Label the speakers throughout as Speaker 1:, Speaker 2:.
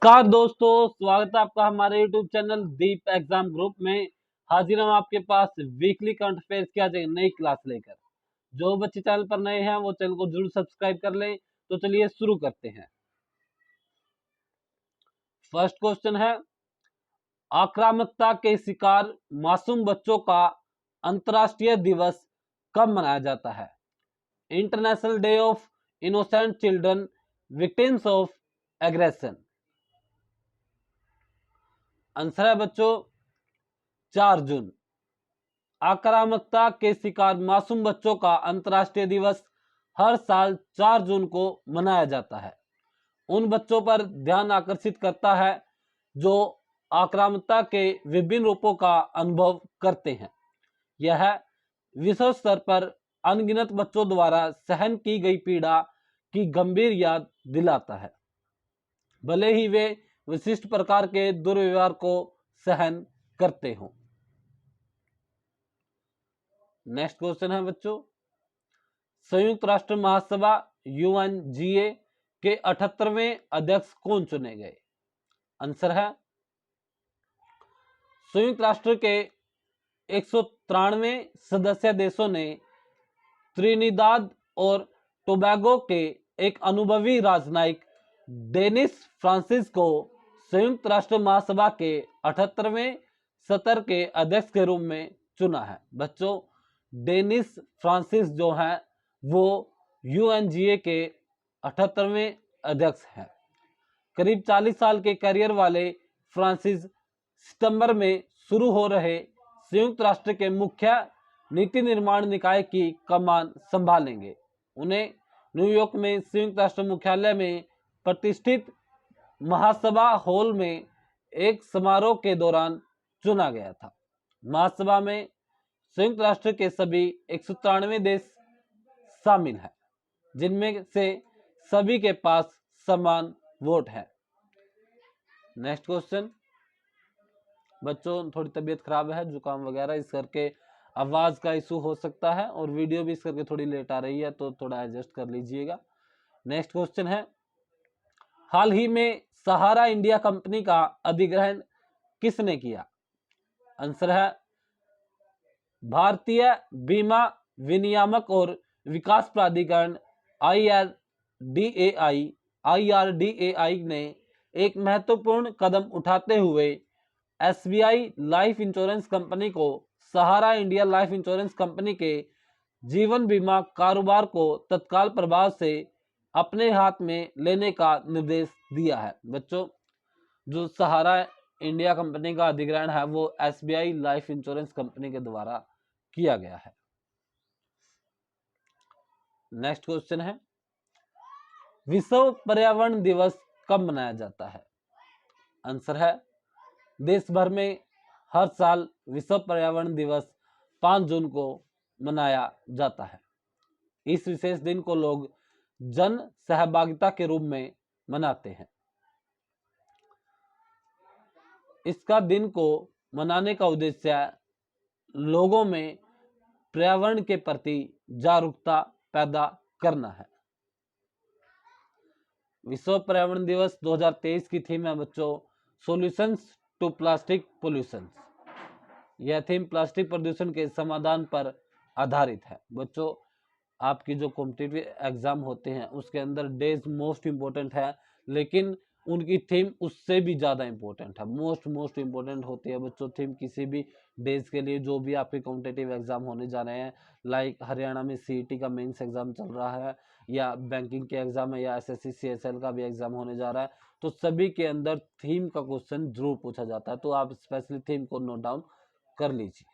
Speaker 1: नमस्कार दोस्तों, स्वागत है आपका हमारे YouTube चैनल दीप एग्जाम ग्रुप में। हाजिर हम आपके पास वीकली करंट अफेयर्स की आज एक नई क्लास लेकर। जो बच्चे चैनल पर नए हैं वो चैनल को जरूर सब्सक्राइब कर लें। तो चलिए शुरू करते हैं। फर्स्ट क्वेश्चन है, आक्रामकता के शिकार मासूम बच्चों का अंतर्राष्ट्रीय दिवस कब मनाया जाता है? International day of innocent children victims of aggression. Answer है बच्चों 4 जून। आक्रामकता के शिकार मासूम बच्चों का अंतर्राष्ट्रीय दिवस हर साल 4 जून को मनाया जाता है। उन बच्चों पर ध्यान आकर्षित करता है जो आक्रामकता के विभिन्न रूपों का अनुभव करते हैं। यह विश्व स्तर पर अनगिनत बच्चों द्वारा सहन की गई पीड़ा की गंभीर याद दिलाता है, भले ही वे विशिष्ट प्रकार के दुर्व्यवहार को सहन करते हों। नेक्स्ट क्वेश्चन है बच्चों, संयुक्त राष्ट्र महासभा UNGA के 78वें अध्यक्ष कौन चुने गए? आंसर है संयुक्त राष्ट्र के 193 सदस्य देशों ने त्रिनिदाद और टोबैगो के एक अनुभवी राजनयिक डेनिस फ्रांसिस को संयुक्त राष्ट्र महासभा के 78वें सत्र के अध्यक्ष के रूप में चुना है। बच्चों, डेनिस फ्रांसिस जो हैं वो UNGA के 78वें अध्यक्ष हैं। करीब 40 साल के करियर वाले फ्रांसिस सितंबर में शुरू हो रहे संयुक्त राष्ट्र के मुख्य नीति निर्माण निकाय की कमान संभालेंगे। उन्हें न्यूयॉर्क में संयुक्त राष्ट्र मुख्यालय में प्रतिष्ठित महासभा हॉल में एक समारोह के दौरान चुना गया था। महासभा में संयुक्त राष्ट्र के सभी 193 देश शामिल हैं, जिनमें से सभी के पास समान वोट है। नेक्स्ट क्वेश्चन बच्चों, थोड़ी तबीयत खराब है, जुकाम वगैरह, इस करके आवाज का इशू हो सकता है और वीडियो भी इस करके थोड़ी लेट आ रही है, तो थोड़ा एडजस्ट कर लीजिएगा। नेक्स्ट क्वेश्चन है, हाल ही में सहारा इंडिया कंपनी का अधिग्रहण किसने किया? आंसर है भारतीय बीमा विनियामक और विकास प्राधिकरण IRDAI ने एक महत्वपूर्ण कदम उठाते हुए SBI लाइफ इंश्योरेंस कंपनी को सहारा इंडिया लाइफ इंश्योरेंस कंपनी के जीवन बीमा कारोबार को तत्काल प्रभाव से अपने हाथ में लेने का निर्देश दिया है। बच्चों, जो सहारा इंडिया कंपनी का अधिग्रहण है वो SBI लाइफ इंश्योरेंस कंपनी के द्वारा किया गया है। नेक्स्ट क्वेश्चन है, विश्व पर्यावरण दिवस कब मनाया जाता है? आंसर है देश भर में हर साल विश्व पर्यावरण दिवस 5 जून को मनाया जाता है। इस विशेष दिन को लोग जन सहभागिता के रूप में मनाते हैं। इसका दिन को मनाने का उद्देश्य लोगों में पर्यावरण के प्रति जागरूकता पैदा करना है। विश्व पर्यावरण दिवस 2023 की थीम है बच्चों सॉल्यूशंस टू प्लास्टिक पोल्यूशन। यह थीम प्लास्टिक प्रदूषण के समाधान पर आधारित है। बच्चों, आपकी जो कॉम्पिटिटिव एग्जाम होते हैं उसके अंदर डेज मोस्ट इम्पोर्टेंट है, लेकिन उनकी थीम उससे भी ज़्यादा इम्पोर्टेंट है। मोस्ट इम्पोर्टेंट होती है बच्चों थीम किसी भी डेज के लिए। जो भी आपके कॉम्पिटिटिव एग्जाम होने जा रहे हैं, लाइक हरियाणा में CET का मेंस एग्जाम चल रहा है, या बैंकिंग के एग्जाम है, या SSC CSL का भी एग्जाम होने जा रहा है, तो सभी के अंदर थीम का क्वेश्चन जरूर पूछा जाता है। तो आप स्पेशली थीम को नोट डाउन कर लीजिए।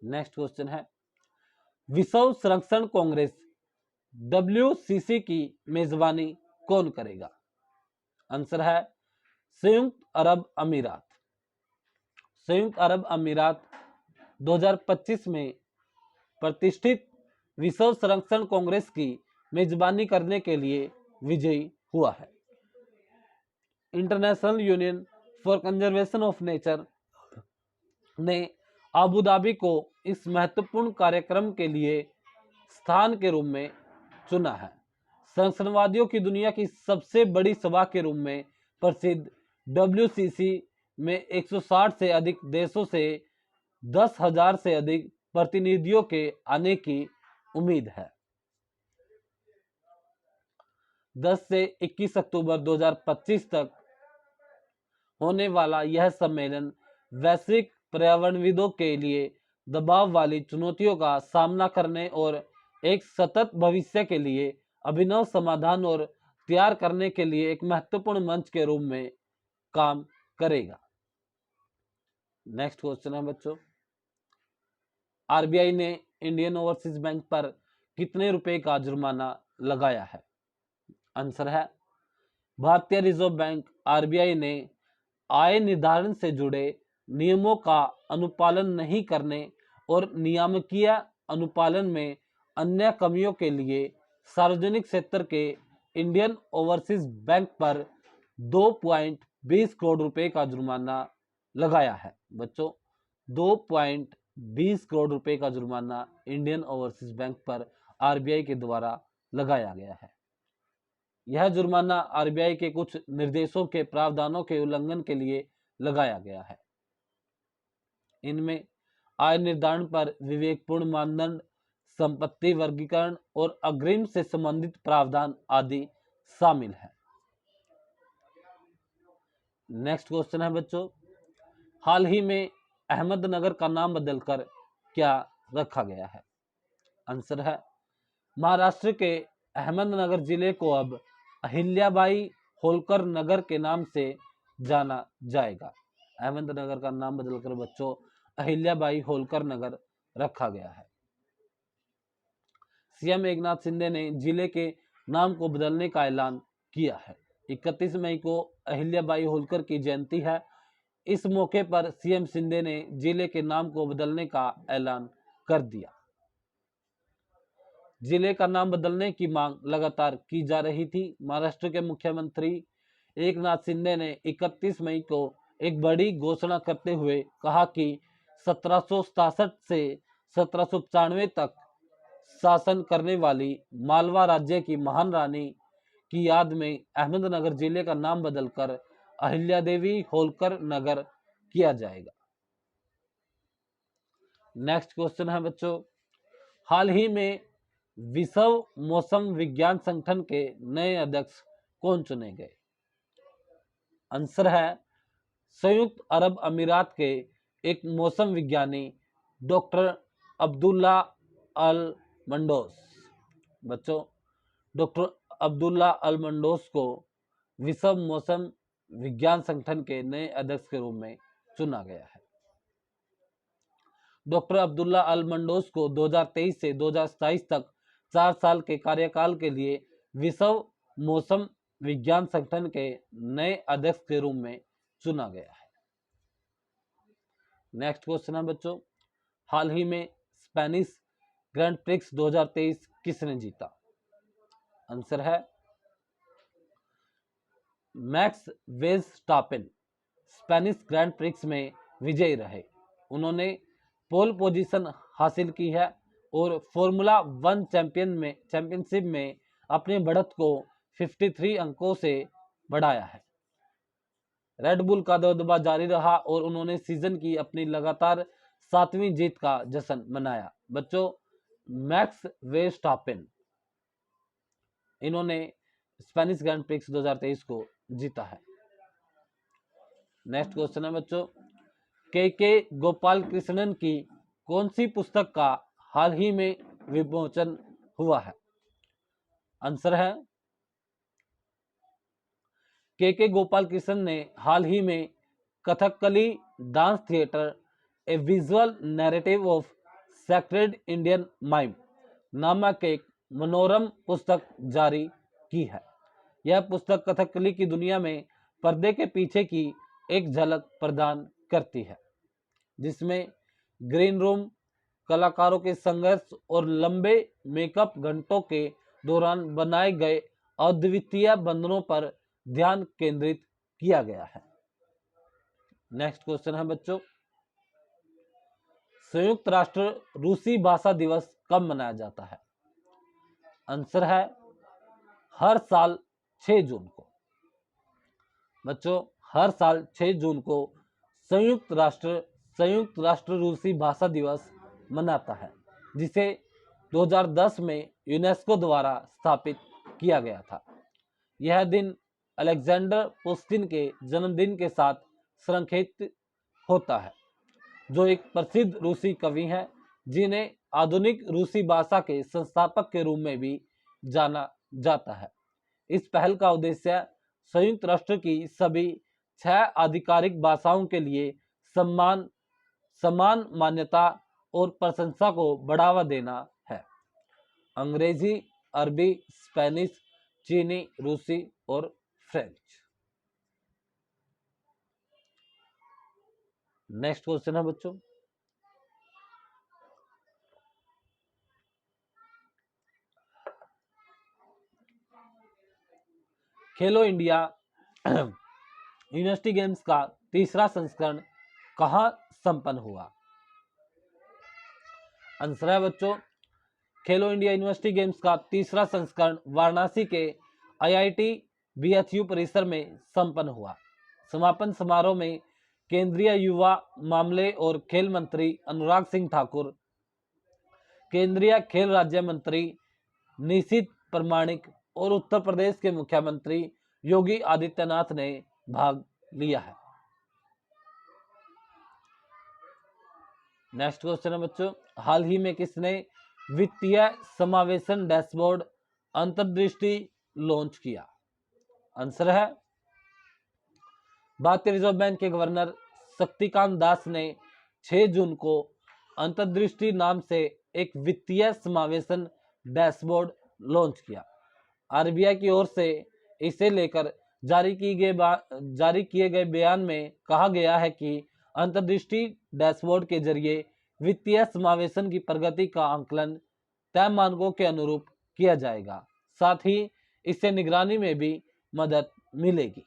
Speaker 1: नेक्स्ट क्वेश्चन है, विश्व संरक्षण कांग्रेस WCC की मेजबानी कौन करेगा? आंसर है संयुक्त अरब अमीरात। संयुक्त अरब अमीरात 2025 में प्रतिष्ठित विश्व संरक्षण कांग्रेस की मेजबानी करने के लिए विजयी हुआ है। International union for conservation of nature ने अबू धाबी को इस महत्वपूर्ण कार्यक्रम के लिए स्थान के रूप में चुना है। संरक्षणवादियों की दुनिया की सबसे बड़ी सभा के रूप में प्रसिद्ध WCC में 160 से अधिक देशों से 10,000 से अधिक प्रतिनिधियों के आने की उम्मीद है। 10 से 21 अक्टूबर 2025 तक होने वाला यह सम्मेलन वैश्विक पर्यावरणविदों के लिए दबाव वाली चुनौतियों का सामना करने और एक सतत भविष्य के लिए अभिनव समाधान और तैयार करने के लिए एक महत्वपूर्ण मंच के रूप में काम करेगा। नेक्स्ट क्वेश्चन है बच्चों, आरबीआई ने इंडियन ओवरसीज बैंक पर कितने रुपए का जुर्माना लगाया है? आंसर है, भारतीय रिजर्व बैंक आरबीआई ने आय निर्धारण से जुड़े नियमों का अनुपालन नहीं करने और नियामकीय अनुपालन में अन्य कमियों के लिए सार्वजनिक क्षेत्र के इंडियन ओवरसीज बैंक पर 2.20 करोड़ रुपए का जुर्माना लगाया है। बच्चों, 2.20 करोड़ रुपए का जुर्माना इंडियन ओवरसीज बैंक पर आरबीआई के द्वारा लगाया गया है। यह जुर्माना आरबीआई के कुछ निर्देशों के प्रावधानों के उल्लंघन के लिए लगाया गया है। इनमें आय निर्धारण पर विवेकपूर्ण मानदंड, संपत्ति वर्गीकरण और अग्रिम से संबंधित प्रावधान आदि शामिल है। नेक्स्ट क्वेश्चन है बच्चों, हाल ही में अहमदनगर का नाम बदलकर क्या रखा गया है? आंसर है, महाराष्ट्र के अहमदनगर जिले को अब अहिल्याबाई होलकर नगर के नाम से जाना जाएगा। अहमदनगर का नाम बदलकर बच्चों अहिल्याबाई होलकर नगर रखा गया है। सीएम एकनाथ शिंदे ने जिले के नाम को बदलने का ऐलान किया है। 31 मई को अहिल्याबाई होलकर की जयंती है। इस मौके पर सीएम शिंदे ने जिले के नाम को बदलने का ऐलान कर दिया। जिले का नाम बदलने की मांग लगातार की जा रही थी। महाराष्ट्र के मुख्यमंत्री एकनाथ शिंदे ने 31 मई को एक बड़ी घोषणा करते हुए कहा कि 1767 से 1795 तक शासन करने वाली मालवा राज्य की महान रानी की याद में अहमदनगर जिले का नाम बदलकर अहिल्यादेवी होलकर नगर किया जाएगा। नेक्स्ट क्वेश्चन है बच्चों, हाल ही में विश्व मौसम विज्ञान संगठन के नए अध्यक्ष कौन चुने गए? आंसर है, संयुक्त अरब अमीरात के एक मौसम विज्ञानी डॉक्टर अब्दुल्ला अल मंडोस। बच्चों, डॉक्टर अब्दुल्ला अल मंडोस को विश्व मौसम विज्ञान संगठन के नए अध्यक्ष के रूप में चुना गया है। डॉक्टर अब्दुल्ला अल मंडोस को 2023 से 2027 तक 4 साल के कार्यकाल के लिए विश्व मौसम विज्ञान संगठन के नए अध्यक्ष के रूप में चुना गया है। नेक्स्ट क्वेश्चन है बच्चों, हाल ही में स्पेनिश ग्रैंड प्रिक्स 2023 किसने जीता? आंसर है, मैक्स वेरस्टापेन स्पेनिश ग्रैंड प्रिक्स में विजयी रहे। उन्होंने पोल पोजीशन हासिल की है और फॉर्मूला 1 चैंपियनशिप में अपनी बढ़त को 53 अंकों से बढ़ाया है। रेडबुल का दबदबा जारी रहा और उन्होंने सीजन की अपनी लगातार 7वीं जीत का जश्न मनाया। बच्चों, मैक्स वेरस्टापेन इन्होंने स्पेनिश ग्रैंड प्रिक्स 2023 को जीता है। नेक्स्ट क्वेश्चन है बच्चों, के गोपाल कृष्णन की कौन सी पुस्तक का हाल ही में विमोचन हुआ है? आंसर है, के गोपाल कृष्णन ने हाल ही में Kathakali dance theatre A visual narrative of sacred Indian mime नामक एक मनोरम पुस्तक जारी की है। यह पुस्तक कथकली की दुनिया में पर्दे के पीछे की एक झलक प्रदान करती है, जिसमें ग्रीन रूम कलाकारों के संघर्ष और लंबे मेकअप घंटों के दौरान बनाए गए अद्वितीय बंधनों पर ध्यान केंद्रित किया गया है। नेक्स्ट क्वेश्चन है बच्चों, संयुक्त राष्ट्र रूसी भाषा दिवस कब मनाया जाता है? आंसर है, हर साल 6 जून को। बच्चों हर साल 6 जून को संयुक्त राष्ट्र रूसी भाषा दिवस मनाता है, जिसे 2010 में यूनेस्को द्वारा स्थापित किया गया था। यह दिन अलेक्जेंडर पुश्किन के जन्मदिन के साथ संरेखित होता है, जो एक प्रसिद्ध रूसी कवि हैं, जिन्हें आधुनिक रूसी भाषा के संस्थापक के रूप में भी जाना जाता है। इस पहल का उद्देश्य संयुक्त राष्ट्र की सभी 6 आधिकारिक भाषाओं के लिए समान मान्यता और प्रशंसा को बढ़ावा देना है। अंग्रेजी, अरबी, स्पेनिश, चीनी, रूसी और फ्रेंच। नेक्स्ट क्वेश्चन है बच्चों, खेलो इंडिया यूनिवर्सिटी गेम्स का तीसरा संस्करण कहां संपन्न हुआ? आंसर है बच्चों, खेलो इंडिया यूनिवर्सिटी गेम्स का तीसरा संस्करण वाराणसी के IIT BHU परिसर में संपन्न हुआ। समापन समारोह में केंद्रीय युवा मामले और खेल मंत्री अनुराग सिंह ठाकुर, केंद्रीय खेल राज्य मंत्री निशित प्रमाणिक और उत्तर प्रदेश के मुख्यमंत्री योगी आदित्यनाथ ने भाग लिया है। नेक्स्ट क्वेश्चन है बच्चों, हाल ही में किसने वित्तीय समावेशन डैशबोर्ड अंतर्दृष्टि लॉन्च किया? आंसर है भारतीय रिजर्व बैंक के गवर्नर शक्तिकांत दास ने 6 जून को अंतर्दृष्टि नाम से एक वित्तीय समावेशन डैशबोर्ड लॉन्च किया। RBI की ओर से इसे लेकर जारी किए गए बयान में कहा गया है कि अंतर्दृष्टि डैशबोर्ड के जरिए वित्तीय समावेशन की प्रगति का आंकलन तय मानकों के अनुरूप किया जाएगा। साथ ही इससे निगरानी में भी मदद मिलेगी।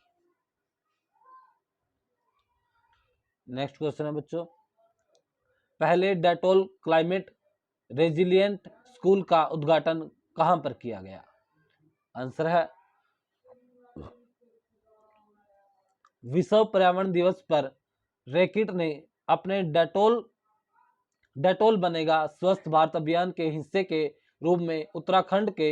Speaker 1: नेक्स्ट क्वेश्चन है बच्चों, पहले डेटोल क्लाइमेट रेजिलिएंट स्कूल का उद्घाटन कहां पर किया गया? आंसर है विश्व पर्यावरण दिवस पर रैकेट ने अपने डेटोल बनेगा स्वस्थ भारत अभियान के हिस्से के रूप में उत्तराखंड के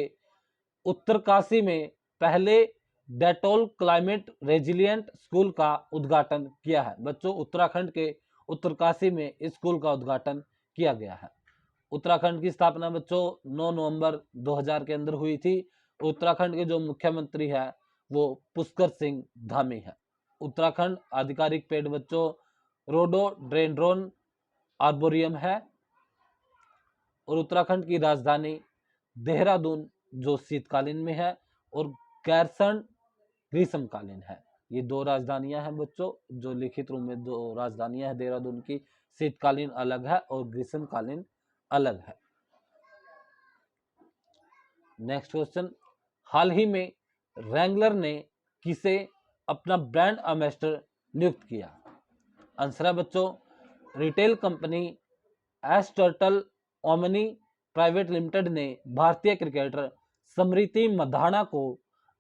Speaker 1: उत्तरकाशी में पहले डेटोल क्लाइमेट रेजिलिएंट स्कूल का उद्घाटन किया है। बच्चों उत्तराखंड के उत्तरकाशी में इस स्कूल का उद्घाटन किया गया है। उत्तराखंड की स्थापना बच्चों 9 नवंबर 2000 के अंदर हुई थी। उत्तराखंड के जो मुख्यमंत्री है वो पुष्कर सिंह धामी है। उत्तराखंड आधिकारिक पेड़ बच्चों रोडोडेंड्रॉन आर्बोरियम है और उत्तराखंड की राजधानी देहरादून जो शीतकालीन में है और गैरसैंण ग्रीष्मकालीन है। ये 2 राजधानियां हैं बच्चों, जो लिखित रूप में 2 राजधानियां हैं। देहरादून की शीतकालीन अलग है और ग्रीष्मकालीन अलग है। नेक्स्ट क्वेश्चन, हाल ही में रैंगलर ने किसे अपना ब्रांड एम्बेसडर नियुक्त किया? आंसर है बच्चों retail company S turtle omni private limited ने भारतीय क्रिकेटर स्मृति मंधाना को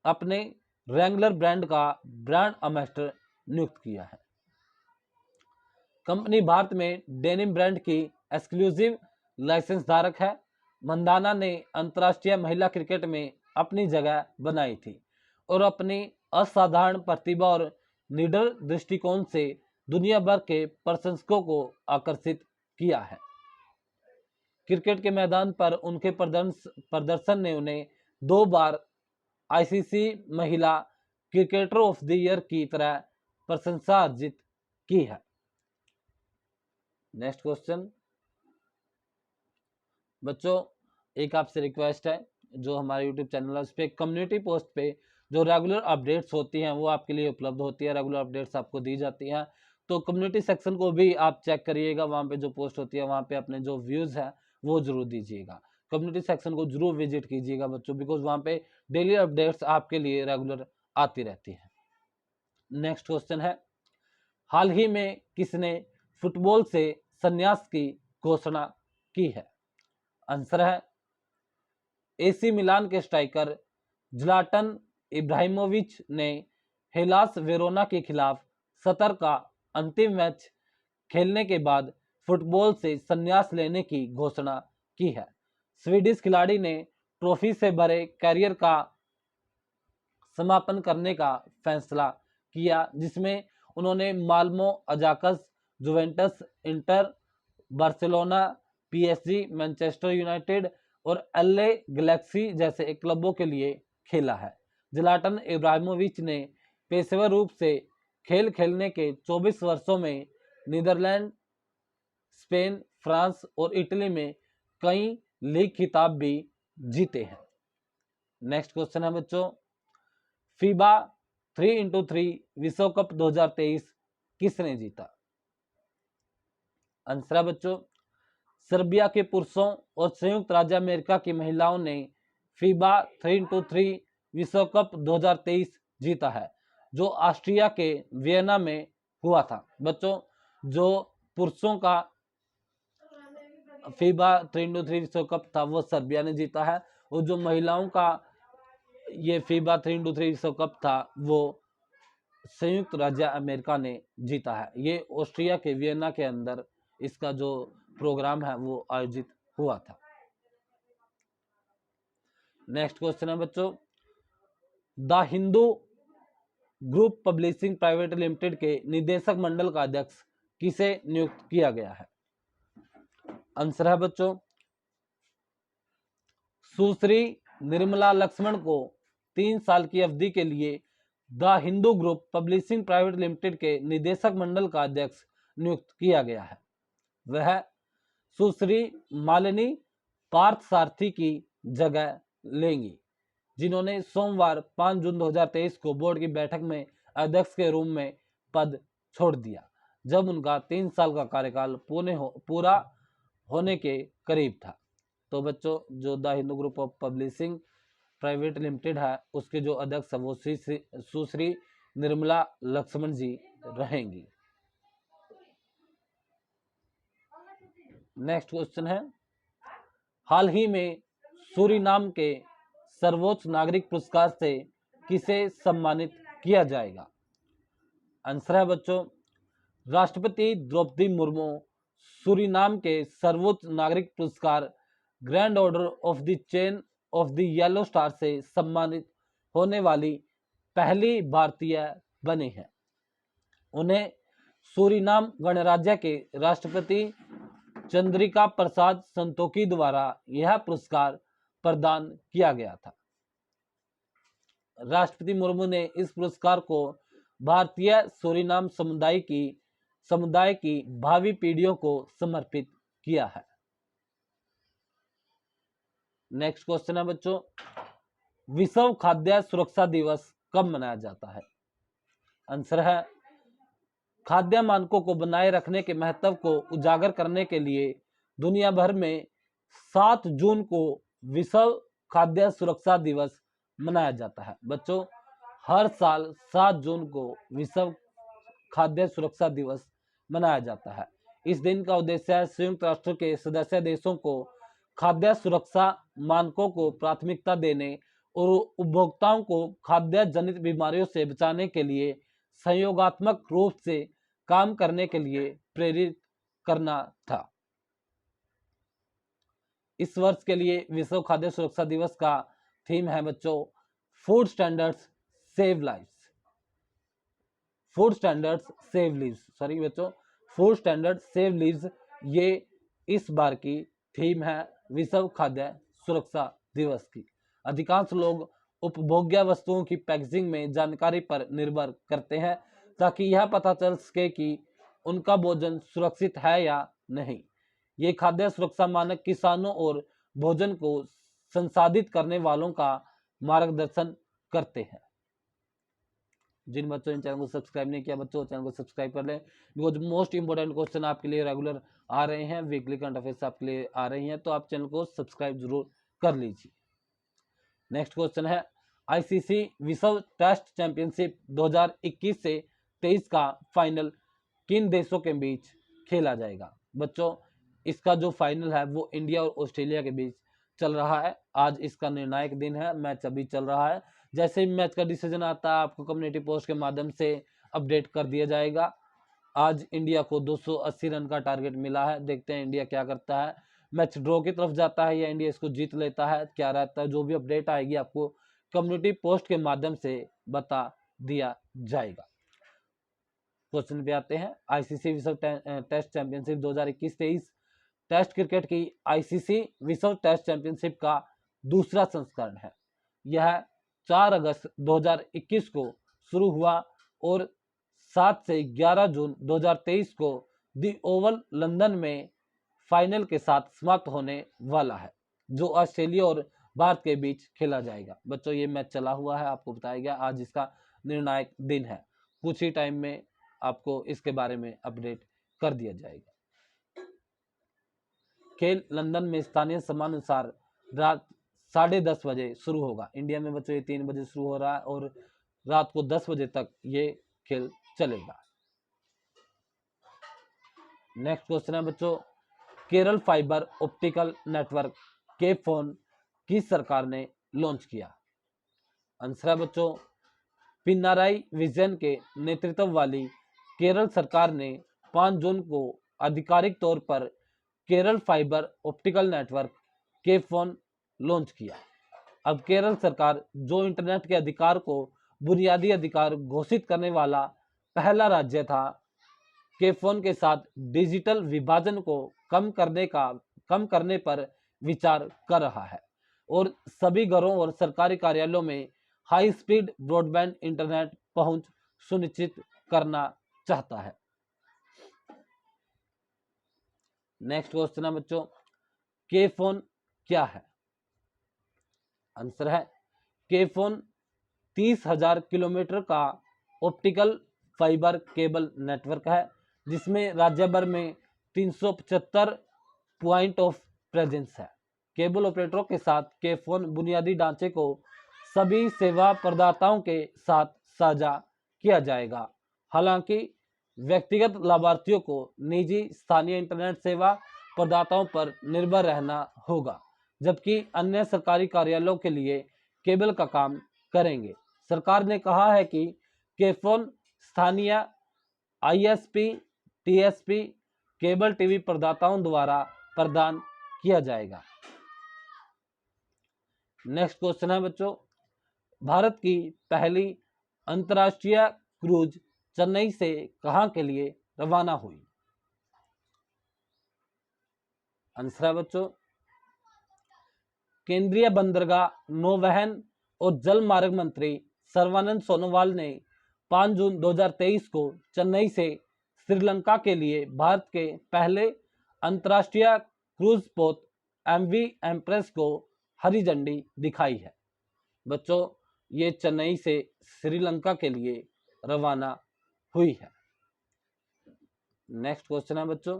Speaker 1: अपने रैंगलर ब्रांड का ब्रांड एम्बेसडर नियुक्त किया है। कंपनी भारत में डेनिम ब्रांड की एक्सक्लूसिव लाइसेंस धारक है। मंधाना ने अंतर्राष्ट्रीय महिला क्रिकेट में अपनी जगह बनाई थी और अपनी असाधारण प्रतिभा और निडर दृष्टिकोण से दुनिया भर के प्रशंसकों को आकर्षित किया है। क्रिकेट के मैदान पर उनके प्रदर्शन ने उन्हें 2 बार ICC महिला क्रिकेटर ऑफ द ईयर की तरह प्रशंसा अर्जित की है। नेक्स्ट क्वेश्चन बच्चों, एक आपसे रिक्वेस्ट है, जो हमारे YouTube चैनल है उस पर कम्युनिटी पोस्ट पे जो रेगुलर अपडेट्स होती हैं वो आपके लिए उपलब्ध होती है। रेगुलर अपडेट्स आपको दी जाती हैं, तो कम्युनिटी सेक्शन को भी आप चेक करिएगा। वहाँ पे जो पोस्ट होती है वहाँ पे अपने जो व्यूज़ हैं वो जरूर दीजिएगा। कम्युनिटी सेक्शन को जरूर विजिट कीजिएगा बच्चों, बिकॉज वहाँ पे डेली अपडेट्स आपके लिए रेगुलर आती रहती हैं। नेक्स्ट क्वेश्चन है, हाल ही में किसने फुटबॉल से संन्यास की घोषणा की है? आंसर है AC मिलान के स्ट्राइकर ज़्लाटन इब्राहिमोविच ने हेलास वेरोना के खिलाफ 70 का अंतिम मैच खेलने के बाद फुटबॉल से संन्यास लेने की घोषणा की है। स्वीडिश खिलाड़ी ने ट्रॉफी से भरे कैरियर का समापन करने का फैसला किया, जिसमें उन्होंने Malmo, Ajax, Juventus, Inter, Barcelona, PSG, Manchester United और एलए गैलेक्सी जैसे क्लबों के लिए खेला है। ज़लाटन इब्राहिमोविच ने पेशेवर रूप से खेल खेलने के 24 वर्षों में नीदरलैंड, स्पेन, फ्रांस और इटली में कई लीग खिताब भी जीते हैं। नेक्स्ट क्वेश्चन है बच्चों, फीबा 3x3 विश्व कप 2023 किसने जीता? आंसर है बच्चों, सर्बिया के पुरुषों और संयुक्त राज्य अमेरिका की महिलाओं ने फीबा 3x3 विश्व कप 2023 जीता है, जो ऑस्ट्रिया के वियना में हुआ था। बच्चों, जो पुरुषों का फीबा 3x3 विश्व कप था वो सर्बिया ने जीता है, और जो महिलाओं का ये फीबा 3x3 विश्व कप था वो संयुक्त राज्य अमेरिका ने जीता है। ये ऑस्ट्रिया के वियना के अंदर इसका जो प्रोग्राम है वो आयोजित हुआ था। नेक्स्ट क्वेश्चन है बच्चों, the Hindu group publishing private limited के निदेशक मंडल का अध्यक्ष किसे नियुक्त किया गया है? आंसर है बच्चों, सुश्री निर्मला लक्ष्मण को 3 साल की अवधि के लिए the Hindu group publishing private limited के निदेशक मंडल का अध्यक्ष नियुक्त किया गया है। वह सुश्री मालिनी पार्थसारथी की जगह लेंगी, जिन्होंने सोमवार 5 जून 2023 को बोर्ड की बैठक में अध्यक्ष के रूप में पद छोड़ दिया, जब उनका 3 साल का कार्यकाल पूरा होने के करीब था। तो बच्चों, जो the Hindu group of publishing private limited है उसके जो अध्यक्ष है वो सुश्री निर्मला लक्ष्मण जी रहेंगी। नेक्स्ट क्वेश्चन है, हाल ही में सूरीनाम के सर्वोच्च नागरिक पुरस्कार से किसे सम्मानित किया जाएगा? आंसर है बच्चों, राष्ट्रपति द्रौपदी मुर्मू सूरीनाम के सर्वोच्च नागरिक पुरस्कार grand order of the chain of the yellow star से सम्मानित होने वाली पहली भारतीय बनी है। उन्हें सूरीनाम गणराज्य के राष्ट्रपति चंद्रिका प्रसाद संतोखी द्वारा यह पुरस्कार प्रदान किया गया था। राष्ट्रपति मुर्मू ने इस पुरस्कार को भारतीय सूरीनाम समुदाय की भावी पीढ़ियों को समर्पित किया है। नेक्स्ट क्वेश्चन है बच्चों, विश्व खाद्य सुरक्षा दिवस कब मनाया जाता है? आंसर है, खाद्य मानकों को बनाए रखने के महत्व को उजागर करने के लिए दुनिया भर में 7 जून को विश्व खाद्य सुरक्षा दिवस मनाया जाता है। बच्चों, हर साल 7 जून को विश्व खाद्य सुरक्षा दिवस मनाया जाता है। इस दिन का उद्देश्य है संयुक्त राष्ट्र के सदस्य देशों को खाद्य सुरक्षा मानकों को प्राथमिकता देने और उपभोक्ताओं को खाद्य जनित बीमारियों से बचाने के लिए सहयोगात्मक रूप से काम करने के लिए प्रेरित करना था। इस वर्ष के लिए विश्व खाद्य सुरक्षा दिवस का थीम है बच्चों, food standards save lives. Food standards save lives, sorry बच्चों, फूड स्टैंडर्ड सेव लिव्स, ये इस बार की थीम है विश्व खाद्य सुरक्षा दिवस की। अधिकांश लोग उपभोग्य वस्तुओं की पैकेजिंग में जानकारी पर निर्भर करते हैं ताकि यह पता चल सके कि उनका भोजन सुरक्षित है या नहीं। ये खाद्य सुरक्षा मानक किसानों और भोजन को संसाधित करने वालों का मार्गदर्शन करते हैं। जिन बच्चों ने चैनल को सब्सक्राइब नहीं किया, बच्चों चैनल को सब्सक्राइब कर लें, बिकॉज मोस्ट इंपोर्टेंट क्वेश्चन आपके लिए रेगुलर आ रहे हैं, वीकली करंट अफेयर्स आपके लिए आ रही हैं, तो आप चैनल को सब्सक्राइब जरूर कर लीजिए। नेक्स्ट क्वेश्चन है, आईसीसी विश्व टेस्ट चैंपियनशिप 2021 से 23 का फाइनल किन देशों के बीच खेला जाएगा? बच्चों, इसका जो फाइनल है वो इंडिया और ऑस्ट्रेलिया के बीच चल रहा है। आज इसका निर्णायक दिन है, मैच अभी चल रहा है, जैसे ही मैच का डिसीजन आता है आपको कम्युनिटी पोस्ट के माध्यम से अपडेट कर दिया जाएगा। आज इंडिया को 280 रन का टारगेट मिला है, देखते हैं इंडिया क्या करता है, मैच ड्रॉ की तरफ जाता है या इंडिया इसको जीत लेता है, क्या रहता है। जो भी अपडेट आएगी आपको कम्युनिटी पोस्ट के माध्यम से बता दिया जाएगा। क्वेश्चन पे आते हैं। आईसीसी विश्व टेस्ट चैंपियनशिप 2021-23 टेस्ट क्रिकेट की आईसीसी विश्व टेस्ट चैंपियनशिप का दूसरा संस्करण है। यह 4 अगस्त 2021 को शुरू हुआ और 7 से 11 जून 2023 को दी ओवल लंदन में फाइनल के साथ समाप्त होने वाला है, जो ऑस्ट्रेलिया और भारत के बीच खेला जाएगा। बच्चों ये मैच चला हुआ है, आपको बताया गया आज इसका निर्णायक दिन है। कुछ ही टाइम में आपको इसके बारे में अपडेट कर दिया जाएगा। खेल लंदन में स्थानीय समानुसार रात 10:30 बजे शुरू होगा। इंडिया में बच्चों ये 3 बजे शुरू हो रहा है और रात को 10 बजे तक ये खेल चलेगा। नेक्स्ट क्वेश्चन है बच्चों, केरल फाइबर ऑप्टिकल नेटवर्क के फोन किस सरकार ने लॉन्च किया? आंसर है बच्चों, पिनाराई विजयन के नेतृत्व वाली केरल सरकार ने 5 जून को आधिकारिक तौर पर केरल फाइबर ऑप्टिकल नेटवर्क के फोन लॉन्च किया। अब केरल सरकार जो इंटरनेट के अधिकार को बुनियादी अधिकार घोषित करने वाला पहला राज्य था, के फोन के साथ डिजिटल विभाजन को कम करने पर विचार कर रहा है और सभी घरों और सरकारी कार्यालयों में हाई स्पीड ब्रॉडबैंड इंटरनेट पहुंच सुनिश्चित करना चाहता है। नेक्स्ट क्वेश्चन है बच्चों, के फोन क्या है? आंसर है, के फोन 30,000 किलोमीटर का ऑप्टिकल फाइबर केबल नेटवर्क है, जिसमें राज्य भर में 375 पॉइंट ऑफ प्रेजेंस है। केबल ऑपरेटरों के साथ के फोन बुनियादी ढांचे को सभी सेवा प्रदाताओं के साथ साझा किया जाएगा। हालांकि व्यक्तिगत लाभार्थियों को निजी स्थानीय इंटरनेट सेवा प्रदाताओं पर निर्भर रहना होगा, जबकि अन्य सरकारी कार्यालयों के लिए केबल का काम करेंगे। सरकार ने कहा है कि केफोन स्थानीय आईएसपी, टीएसपी, केबल टीवी प्रदाताओं द्वारा प्रदान किया जाएगा। नेक्स्ट क्वेश्चन है बच्चों, भारत की पहली अंतर्राष्ट्रीय क्रूज चेन्नई से कहां के लिए रवाना हुई? आंसर है बच्चों, केंद्रीय बंदरगाह, नौवहन और जल मार्ग मंत्री सर्बानंद सोनोवाल ने 5 जून 2023 को चेन्नई से श्रीलंका के लिए भारत के पहले अंतर्राष्ट्रीय क्रूज पोत एमवी एम्प्रेस को हरी झंडी दिखाई है। बच्चों ये चेन्नई से श्रीलंका के लिए रवाना हुई है। नेक्स्ट क्वेश्चन है बच्चों,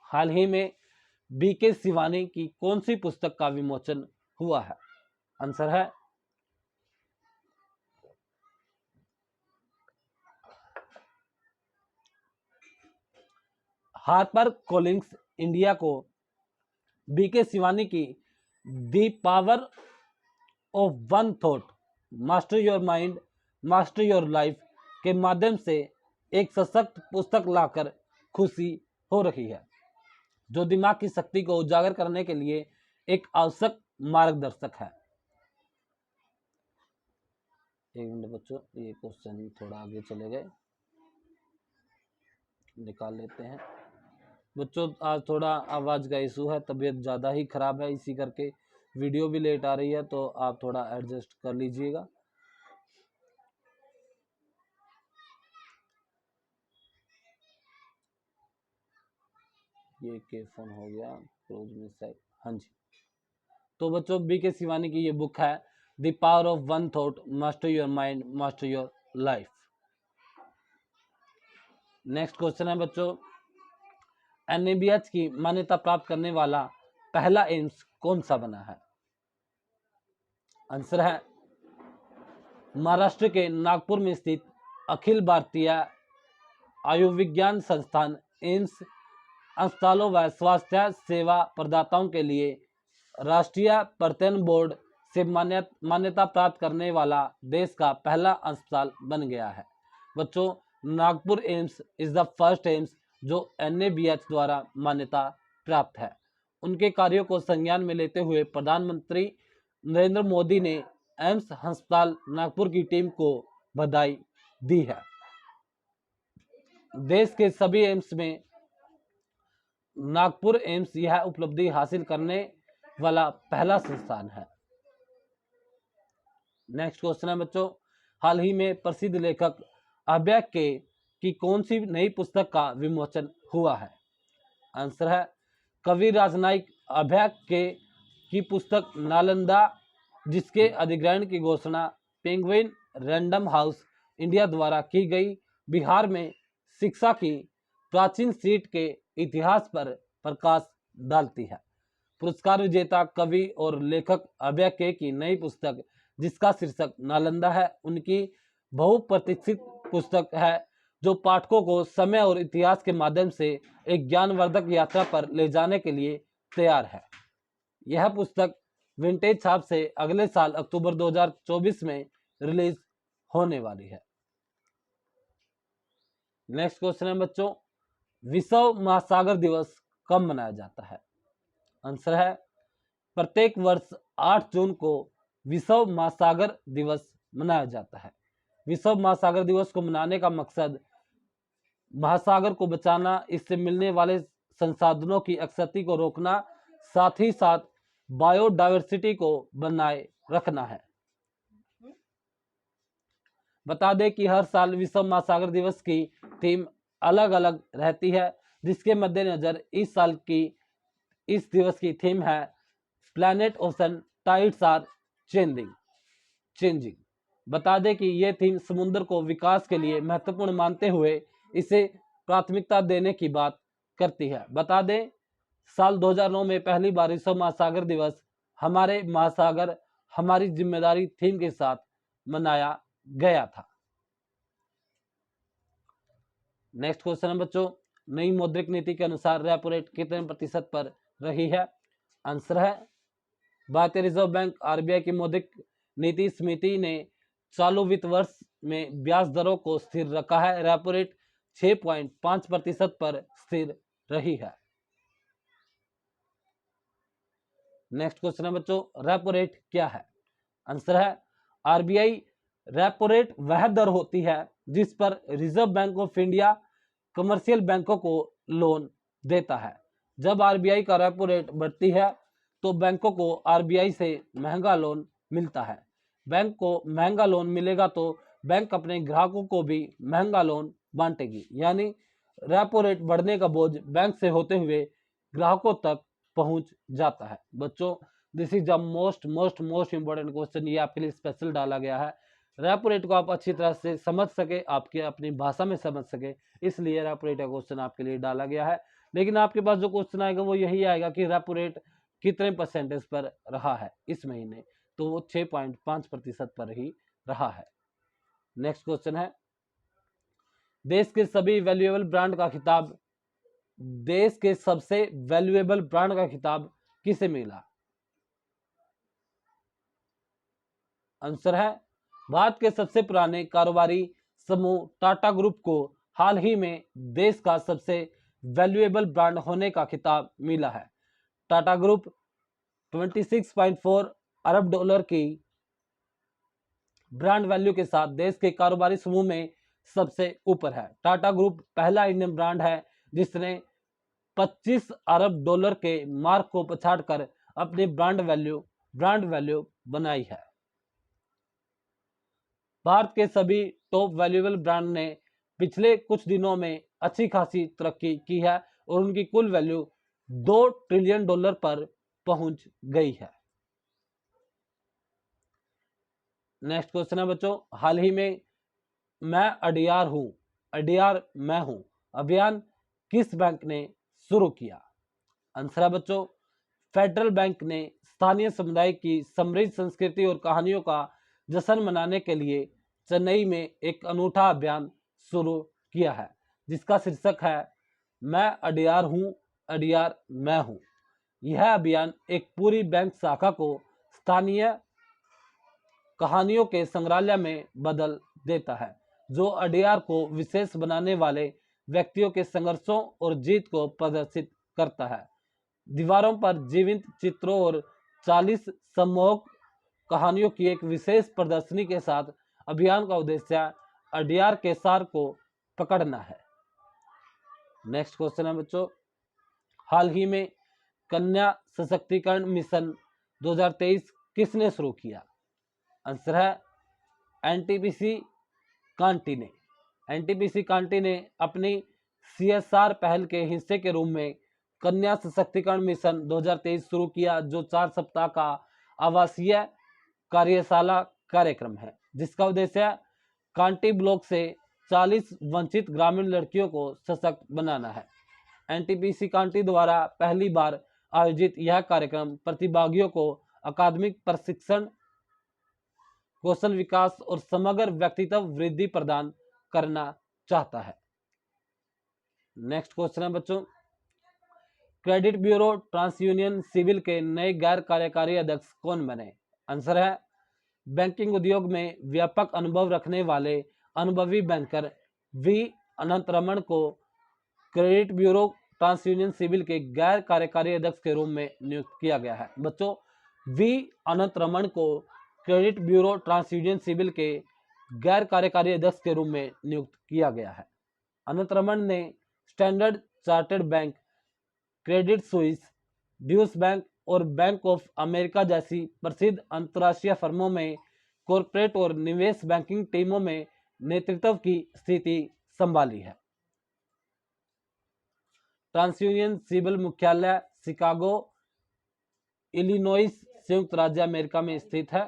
Speaker 1: हाल ही में बीके शिवानी की कौन सी पुस्तक का विमोचन हुआ है? आंसर है, हार्पर कॉलिंस इंडिया को बीके शिवानी की the power of one thought, master your mind, master your life के माध्यम से एक सशक्त पुस्तक लाकर खुशी हो रही है, जो दिमाग की शक्ति को उजागर करने के लिए एक आवश्यक मार्गदर्शक है। एक मिनट बच्चों, ये क्वेश्चन थोड़ा आगे चले गए, निकाल लेते हैं। बच्चों आज थोड़ा आवाज़ का इशू है, तबीयत ज़्यादा ही ख़राब है, इसी करके वीडियो भी लेट आ रही है, तो आप थोड़ा एडजस्ट कर लीजिएगा। ये के फोन हो गया, क्लोज मिसाइल, हाँ जी। तो बच्चों बीके शिवानी की ये बुक है the power of one thought, master your mind, master your life. Next question है बच्चों, एनएबीएच की मान्यता प्राप्त करने वाला पहला एम्स कौन सा बना है? आंसर है, महाराष्ट्र के नागपुर में स्थित अखिल भारतीय आयुर्विज्ञान संस्थान एम्स अस्पतालों व स्वास्थ्य सेवा प्रदाताओं के लिए राष्ट्रीय प्रत्ययन बोर्ड से मान्यता प्राप्त करने वाला देश का पहला अस्पताल बन गया है। बच्चों, Nagpur AIIMS is the first AIIMS जो NABH द्वारा मान्यता प्राप्त है। उनके कार्यों को संज्ञान में लेते हुए प्रधानमंत्री नरेंद्र मोदी ने एम्स अस्पताल नागपुर की टीम को बधाई दी है। देश के सभी एम्स में नागपुर एम्स यह उपलब्धि हासिल करने वाला पहला संस्थान है। नेक्स्ट क्वेश्चन है बच्चों, हाल ही में प्रसिद्ध लेखक अभय के की कौन सी नई पुस्तक का विमोचन हुआ है? आंसर है कवि राजनायक अभय के की पुस्तक नालंदा, जिसके अधिग्रहण की घोषणा पेंगुइन रैंडम हाउस इंडिया द्वारा की गई, बिहार में शिक्षा की प्राचीन सीट के इतिहास पर प्रकाश डालती है। पुरस्कार विजेता कवि और लेखक अभय के की नई पुस्तक, जिसका शीर्षक नालंदा है, उनकी बहुप्रतीक्षित पुस्तक है जो पाठकों को समय और इतिहास के माध्यम से एक ज्ञानवर्धक यात्रा पर ले जाने के लिए तैयार है। यह पुस्तक विंटेज छाप से अगले साल अक्टूबर 2024 में रिलीज होने वाली है। नेक्स्ट क्वेश्चन है बच्चों, विश्व महासागर दिवस कब मनाया जाता है? आंसर है प्रत्येक वर्ष 8 जून को विश्व महासागर दिवस मनाया जाता है। विश्व महासागर दिवस को मनाने का मकसद महासागर को बचाना, इससे मिलने वाले संसाधनों की क्षति को रोकना, साथ ही साथ बायोडायवर्सिटी को बनाए रखना है। बता दें कि हर साल विश्व महासागर दिवस की थीम अलग अलग रहती है, जिसके मद्देनजर इस साल की इस दिवस की थीम है planet ocean tides are changing. बता दें कि यह थीम समुद्र को विकास के लिए महत्वपूर्ण मानते हुए इसे प्राथमिकता देने की बात करती है। बता दें साल 2009 में पहली बार विश्व महासागर दिवस हमारे महासागर हमारी जिम्मेदारी थीम के साथ मनाया गया था। नेक्स्ट क्वेश्चन है बच्चों, नई मौद्रिक नीति के अनुसार रेपो रेट कितने प्रतिशत पर रही है? आंसर है भारतीय रिजर्व बैंक RBI की मौद्रिक नीति समिति ने चालू वित्त वर्ष में ब्याज दरों को स्थिर रखा है। रेपो रेट 6.5% पर स्थिर रही है। नेक्स्ट क्वेश्चन है बच्चों, रेपो रेट क्या है? आंसर है RBI रेपो रेट वह दर होती है जिस पर reserve bank of India commercial बैंकों को लोन देता है। जब RBI का रेपो रेट बढ़ती है तो बैंकों को RBI से महंगा लोन मिलता है। बैंक को महंगा लोन मिलेगा तो बैंक अपने ग्राहकों को भी महंगा लोन बांटेगी, यानी रेपो रेट बढ़ने का बोझ बैंक से होते हुए ग्राहकों तक पहुंच जाता है। बच्चों, this is the most important question, ये आपके लिए स्पेशल डाला गया है। रेपो रेट को आप अच्छी तरह से समझ सके, आपके अपनी भाषा में समझ सके, इसलिए रेपो रेट का क्वेश्चन आपके लिए डाला गया है। लेकिन आपके पास जो क्वेश्चन आएगा वो यही आएगा कि रेपो रेट कितने परसेंटेज पर रहा है इस महीने, तो वो 6.5% पर ही रहा है। नेक्स्ट क्वेश्चन है, देश के सभी वैल्यूएबल ब्रांड का खिताब देश के सबसे वैल्यूएबल ब्रांड का खिताब किसे मिला? आंसर है भारत के सबसे पुराने कारोबारी समूह टाटा ग्रुप को हाल ही में देश का सबसे वैल्यूएबल ब्रांड होने का खिताब मिला है। टाटा ग्रुप 26.4 अरब डॉलर की ब्रांड वैल्यू के साथ देश के कारोबारी समूह में सबसे ऊपर है। टाटा ग्रुप पहला इंडियन ब्रांड है जिसने 25 अरब डॉलर के मार्क को पछाड़कर अपनी ब्रांड वैल्यू बनाई है। भारत के सभी टॉप वैल्यूएबल ब्रांड ने पिछले कुछ दिनों में अच्छी खासी तरक्की की है और उनकी कुल वैल्यू $2 ट्रिलियन पर पहुंच गई है। नेक्स्ट क्वेश्चन है बच्चों, हाल ही में मैं अडियार मैं हूं अभियान किस बैंक ने शुरू किया? आंसर है बच्चों फेडरल बैंक ने स्थानीय समुदाय की समृद्ध संस्कृति और कहानियों का जश्न मनाने के लिए चेन्नई में एक अनूठा अभियान शुरू किया है जिसका शीर्षक है मैं अडियार मैं हूं। यह अभियान एक पूरी बैंक शाखा को स्थानीय कहानियों के संग्रहालय में बदल देता है, जो अडयार को विशेष बनाने वाले व्यक्तियों के संघर्षों और जीत को प्रदर्शित करता है। दीवारों पर जीवित चित्रों और 40 सम्मोहक कहानियों की एक विशेष प्रदर्शनी के साथ अभियान का उद्देश्य अडयार के सार को पकड़ना है। नेक्स्ट क्वेश्चन है बच्चों, हाल ही में कन्या सशक्तिकरण मिशन 2023 किसने शुरू किया? आंसर है एनटीपीसी कांटी ने। एनटीपीसी कांटी ने अपनी सीएसआर पहल के हिस्से के रूप में कन्या सशक्तिकरण मिशन 2023 शुरू किया, जो 4 सप्ताह का आवासीय कार्यशाला कार्यक्रम है, जिसका उद्देश्य कांटी ब्लॉक से 40 वंचित ग्रामीण लड़कियों को सशक्त बनाना है। एनटीपीसी कांटी द्वारा पहली बार आयोजित यह कार्यक्रम प्रतिभागियों को अकादमिक प्रशिक्षण, कौशल विकास और समग्र व्यक्तित्व वृद्धि प्रदान करना चाहता है। नेक्स्ट क्वेश्चन है बच्चों, credit bureau TransUnion CIBIL के नए गैर कार्यकारी अध्यक्ष कौन बने? आंसर है बैंकिंग उद्योग में व्यापक अनुभव रखने वाले अनुभवी बैंकर वी अनंत रमन को credit bureau TransUnion CIBIL के गैर कार्यकारी अध्यक्ष के रूप में नियुक्त किया गया है। बच्चों, वी अनंत रमन को credit bureau TransUnion CIBIL के गैर कार्यकारी अध्यक्ष के रूप में नियुक्त किया गया है। अनंत रमन ने Standard Chartered Bank, Credit Suisse, Deutsche Bank और बैंक ऑफ अमेरिका जैसी प्रसिद्ध अंतर्राष्ट्रीय फर्मों में कॉरपोरेट और निवेश बैंकिंग टीमों में नेतृत्व की स्थिति संभाली है। ट्रांस यूनियन सिविल मुख्यालय शिकागो, इलिनॉइस, संयुक्त राज्य अमेरिका में स्थित है।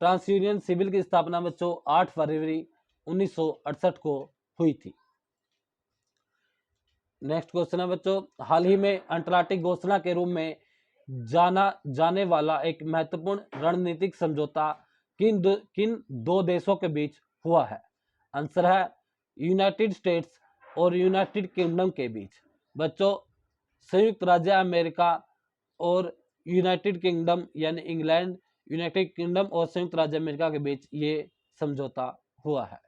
Speaker 1: ट्रांस यूनियन सिविल की स्थापना बच्चों 8 फरवरी 1968 को हुई थी। नेक्स्ट क्वेश्चन है बच्चों, हाल ही में अंटार्कटिक घोषणा के रूप में जाना जाने वाला एक महत्वपूर्ण रणनीतिक समझौता किन दो देशों के बीच हुआ है? आंसर है यूनाइटेड स्टेट्स और यूनाइटेड किंगडम के बीच। बच्चों, संयुक्त राज्य अमेरिका और यूनाइटेड किंगडम यानी इंग्लैंड, यूनाइटेड किंगडम और संयुक्त राज्य अमेरिका के बीच ये समझौता हुआ है।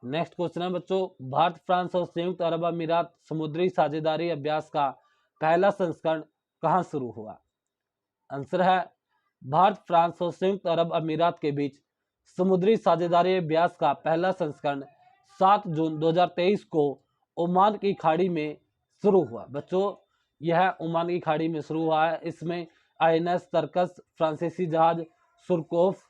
Speaker 1: नेक्स्ट क्वेश्चन है बच्चों, भारत, फ्रांस और संयुक्त अरब अमीरात समुद्री साझेदारी अभ्यास का पहला संस्करण कहां शुरू हुआ? आंसर है भारत, फ्रांस और संयुक्त अरब अमीरात के बीच समुद्री साझेदारी अभ्यास का पहला संस्करण 7 जून 2023 को ओमान की खाड़ी में शुरू हुआ। बच्चों, यह ओमान की खाड़ी में शुरू हुआ है। इसमें आईएनएस तर्कस, फ्रांसीसी जहाज सुरकोफ,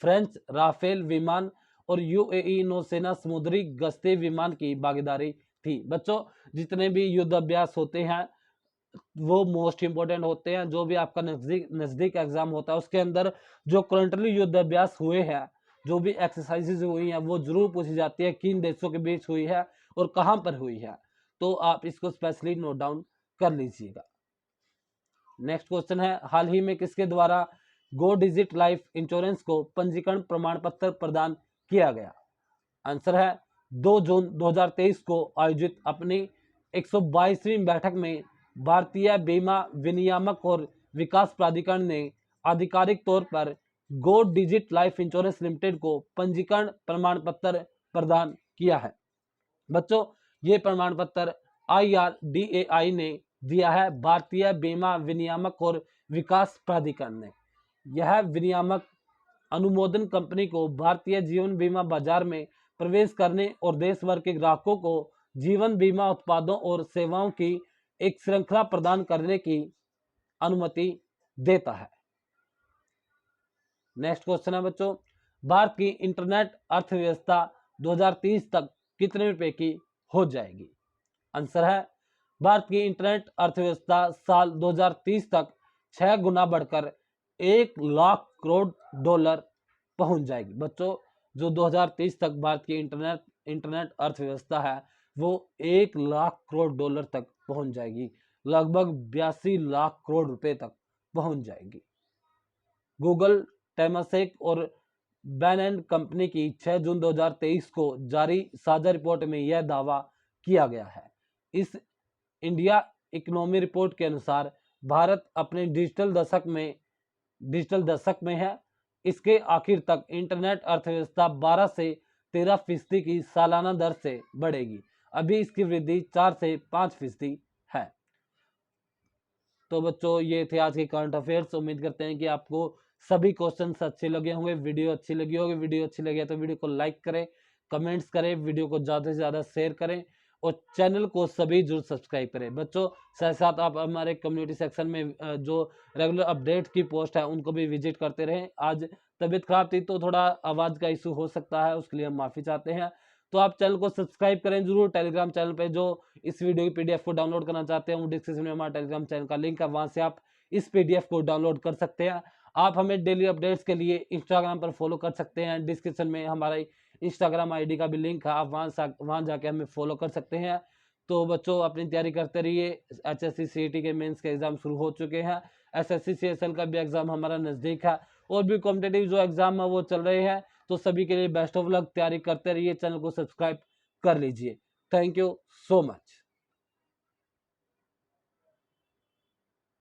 Speaker 1: फ्रेंच राफेल विमान और यूएई नौसेना समुद्री गश्ती विमान की भागीदारी थी। बच्चों, जितने भी युद्ध अभ्यास होते हैं वो मोस्ट इंपोर्टेंट होते हैं। जो भी आपका नजदीक एग्जाम होता है उसके अंदर जो करंटली युद्ध अभ्यास हुए हैं, जो भी एक्सरसाइजेज हुई हैं, वो जरूर पूछी जाती है किन देशों के बीच हुई है और कहां पर हुई है। तो आप इसको स्पेशली नोट डाउन कर लीजिएगा। नेक्स्ट क्वेश्चन है, हाल ही में किसके द्वारा गो डिजिट लाइफ इंश्योरेंस को पंजीकरण प्रमाण पत्र प्रदान किया गया? आंसर है 2 जून 2023 को आयोजित अपनी 122वीं बैठक में भारतीय बीमा विनियामक और विकास प्राधिकरण ने आधिकारिक तौर पर गो डिजिट लाइफ इंश्योरेंस लिमिटेड को पंजीकरण प्रमाण पत्र प्रदान किया है। बच्चों, ये प्रमाण पत्र IRDAI ने दिया है, भारतीय बीमा विनियामक और विकास प्राधिकरण ने। यह विनियामक अनुमोदन कंपनी को भारतीय जीवन बीमा बाजार में प्रवेश करने और देश भर के ग्राहकों को जीवन बीमा उत्पादों और सेवाओं की एक श्रृंखला प्रदान करने की अनुमति देता है। नेक्स्ट क्वेश्चन है बच्चों, भारत की इंटरनेट अर्थव्यवस्था 2030 तक कितने रुपए की हो जाएगी? आंसर है भारत की इंटरनेट अर्थव्यवस्था साल 2030 तक 6 गुना बढ़कर 1 लाख करोड़ डॉलर पहुंच जाएगी। बच्चों, जो 2030 तक भारत की इंटरनेट अर्थव्यवस्था है वो 1 लाख करोड़ डॉलर तक पहुंच जाएगी, लगभग 82 लाख करोड़ रुपए तक पहुंच जाएगी। गूगल, टेमासेक और बैन एंड कंपनी की 6 जून 2023 को जारी साझा रिपोर्ट में यह दावा किया गया है। इस इंडिया इकोनॉमी रिपोर्ट के अनुसार भारत अपने डिजिटल दशक में है। इसके आखिर तक इंटरनेट अर्थव्यवस्था 12 से 13% की सालाना दर से बढ़ेगी। अभी इसकी वृद्धि 4 से 5% है। तो बच्चों ये थे आज के करंट अफेयर्स। उम्मीद करते हैं कि आपको सभी क्वेश्चंस अच्छे लगे होंगे, वीडियो अच्छी लगी होगी। वीडियो अच्छी लगी तो वीडियो को लाइक करें, कमेंट्स करें, वीडियो को ज़्यादा से ज़्यादा शेयर करें और चैनल को सभी जरूर सब्सक्राइब करें। बच्चों साथ साथ आप हमारे कम्युनिटी सेक्शन में जो रेगुलर अपडेट की पोस्ट है उनको भी विजिट करते रहें। आज तबीयत खराब थी तो थोड़ा आवाज़ का इशू हो सकता है, उसके लिए हम माफ़ी चाहते हैं। तो आप चैनल को सब्सक्राइब करें जरूर। टेलीग्राम चैनल पे जो इस वीडियो की पीडीएफ को डाउनलोड करना चाहते हैं वो डिस्क्रिप्शन में हमारा टेलीग्राम चैनल का लिंक है, वहां से आप इस पीडीएफ को डाउनलोड कर सकते हैं। आप हमें डेली अपडेट्स के लिए इंस्टाग्राम पर फॉलो कर सकते हैं। डिस्क्रिप्शन में हमारा इंस्टाग्राम आईडी का भी लिंक है, आप वहां जाके हमें फॉलो कर सकते हैं। तो बच्चों अपनी तैयारी करते रहिए। HSC CET के मेंस के एग्जाम शुरू हो चुके हैं। SSC CSL का भी एग्जाम हमारा नजदीक है और भी कॉम्पिटेटिव जो एग्जाम है वो चल रहे हैं। तो सभी के लिए बेस्ट ऑफ लक, तैयारी करते रहिए। चैनल को सब्सक्राइब कर लीजिए। Thank you so much.